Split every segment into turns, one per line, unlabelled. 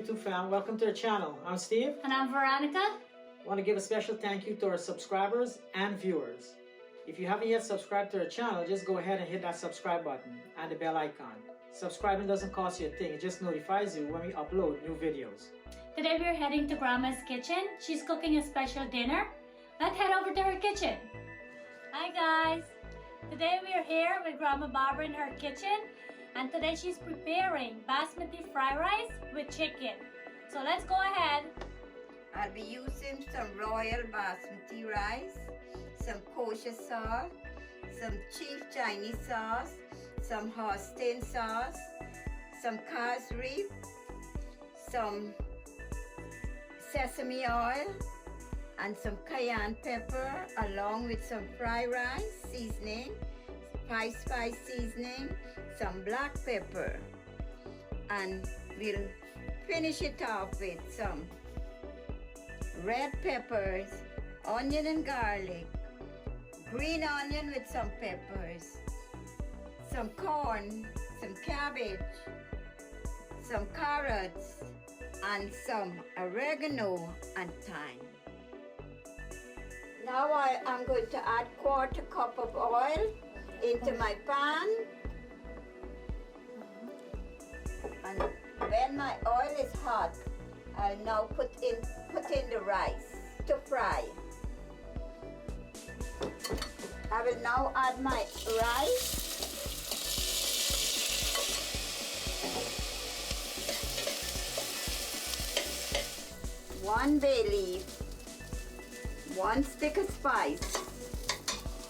YouTube fam? Welcome to the channel. I'm Steve.
And I'm Veronica.
I want to give a special thank you to our subscribers and viewers. If you haven't yet subscribed to our channel, just go ahead and hit that subscribe button and the bell icon. Subscribing doesn't cost you a thing, it just notifies you when we upload new videos.
Today we're heading to Grandma's kitchen. She's cooking a special dinner. Let's head over to her kitchen. Hi guys! Today we are here with Grandma Barbara in her kitchen. And today she's preparing basmati fried rice with chicken. So let's go ahead.
I'll be using some royal basmati rice, some kosher sauce, some chief Chinese sauce, some hoisin sauce, some cassareep, some sesame oil, and some cayenne pepper, along with some fried rice seasoning, spice seasoning, some black pepper, and we'll finish it off with some red peppers, onion and garlic, green onion with some peppers, some corn, some cabbage, some carrots, and some oregano and thyme. Now I'm going to add 1/4 cup of oil into my pan. And when my oil is hot, I'll now put in the rice to fry. I will now add my rice. One bay leaf, 1 stick of spice,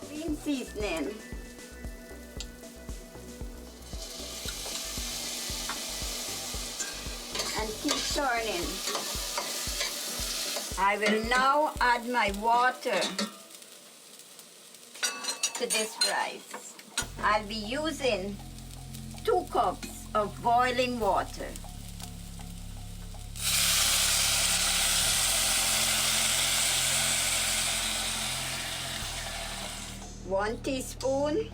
green seasoning, and keep turning. I will now add my water to this rice. I'll be using 2 cups of boiling water. One teaspoon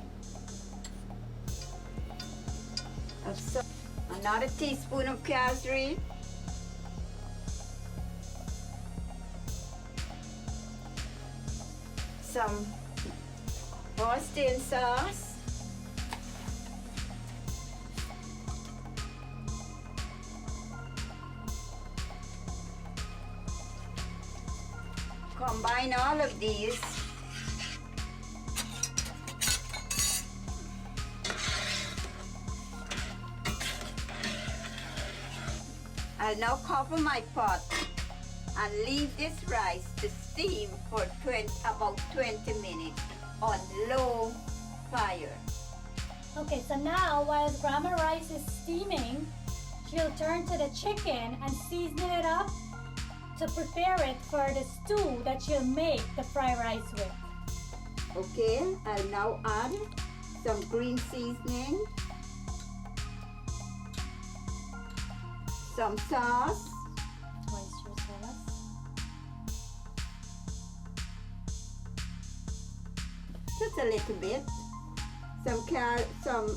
of salt, another teaspoon of cassareep, some hoisin sauce, combine all of these. I'll now cover my pot and leave this rice to steam for about 20 minutes on low fire.
Okay, so now while Grandma rice is steaming, she'll turn to the chicken and season it up to prepare it for the stew that she'll make the fried rice with.
Okay, I'll now add some green seasoning, some sauce,
Oyster sauce.
just a little bit, some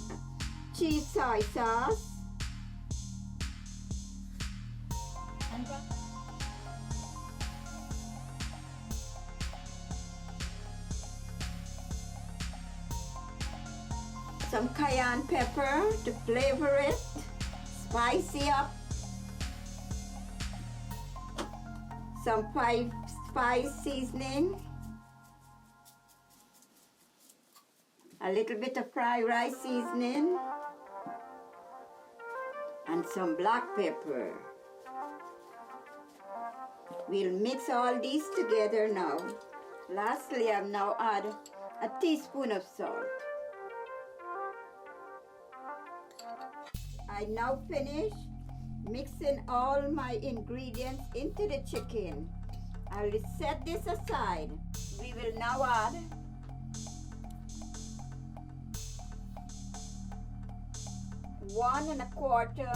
cheese soy sauce,
And
some cayenne pepper to flavor it, spicy up, some spice seasoning, a little bit of fried rice seasoning, and some black pepper. We'll mix all these together now. Lastly, I've now added a teaspoon of salt. I now finish mixing all my ingredients into the chicken. I will set this aside. We will now add one and a quarter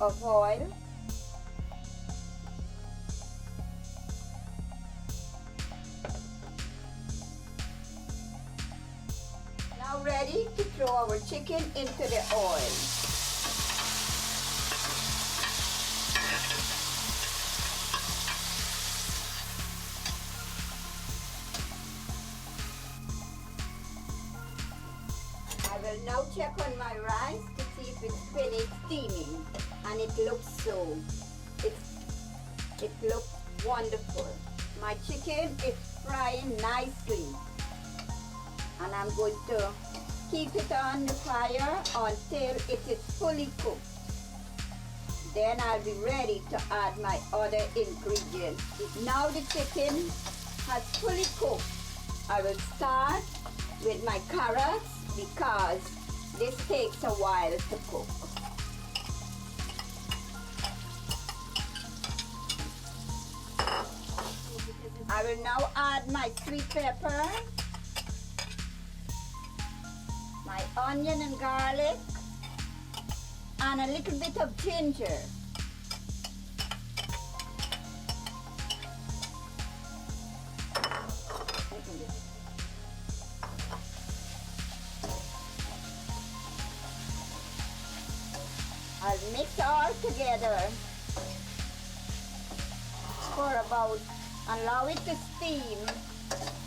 of oil, now ready to throw our chicken into the oil. will now check on my rice to see if it's finished steaming, and it looks so. It looks wonderful. My chicken is frying nicely, and I'm going to keep it on the fire until it is fully cooked. Then I'll be ready to add my other ingredients. Now the chicken has fully cooked. I will start with my carrots because this takes a while to cook. I will now add my sweet pepper, my onion and garlic, and a little bit of ginger. I'll mix all together for about, allow it to steam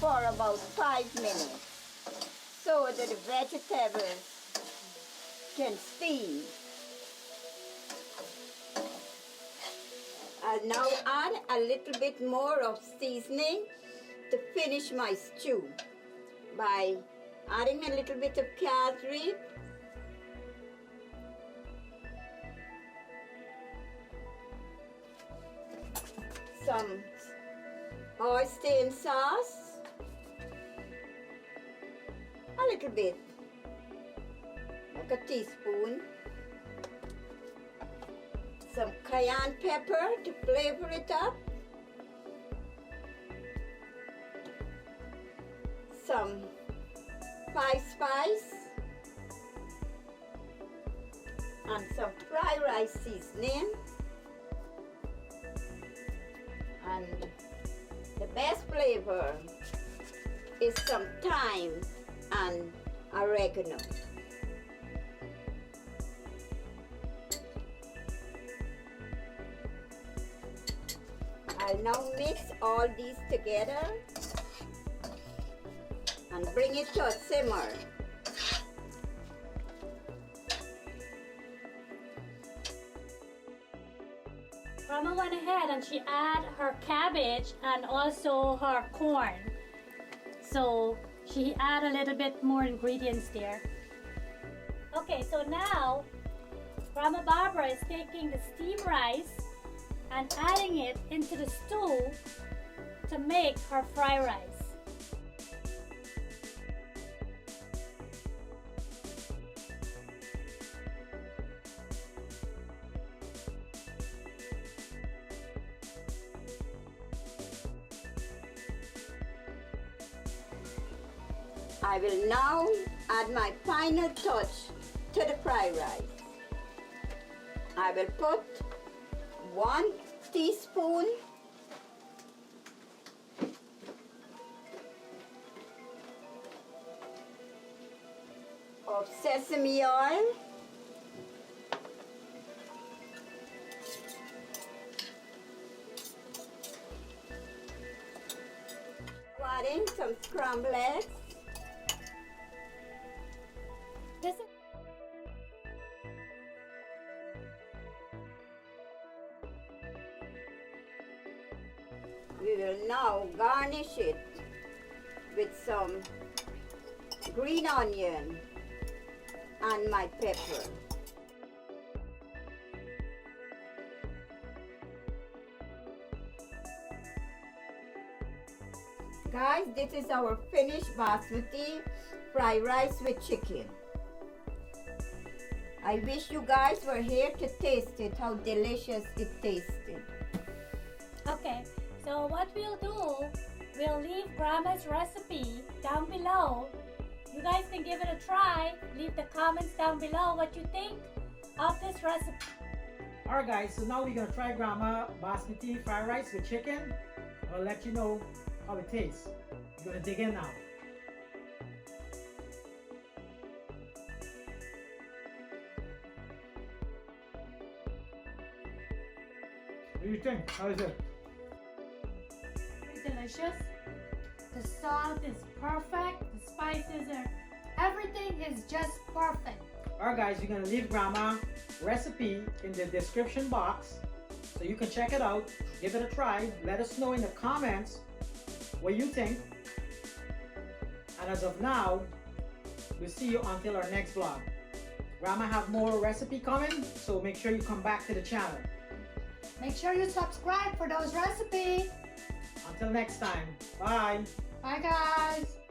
for about 5 minutes so that the vegetables can steam. I'll now add a little bit more of seasoning to finish my stew by adding a little bit of cassareep, some hoisin sauce, a little bit, like a teaspoon, some cayenne pepper to flavor it up, some spice, and some fried rice seasoning. And the best flavor is some thyme and oregano. I'll now mix all these together and bring it to a simmer.
Grandma went ahead and she added her cabbage and also her corn. So she added a little bit more ingredients there. Okay, so now Grandma Barbara is taking the steamed rice and adding it into the stew to make her fried rice.
I will now add my final touch to the fried rice. I will put 1 teaspoon of sesame oil, adding some scrambled eggs, we will now garnish it with some green onion and my pepper. Guys, this is our finished basmati fried rice with chicken. I wish you guys were here to taste it, how delicious it tasted.
Okay, so what we'll do, we'll leave Grandma's recipe down below. You guys can give it a try. Leave the comments down below what you think of this recipe.
Alright guys, so now we're going to try Grandma Basmati fried rice with chicken. I'll let you know how it tastes. We're going to dig in now. What do you think? How is it?
Very delicious. The salt is perfect. The spices are Everything is just perfect.
Alright guys, we're gonna leave Grandma recipe in the description box so you can check it out, give it a try, let us know in the comments what you think. And as of now, we'll see you until our next vlog. Grandma have more recipe coming, so make sure you come back to the channel.
Make sure you subscribe for those recipes.
Until next time, bye.
Bye guys.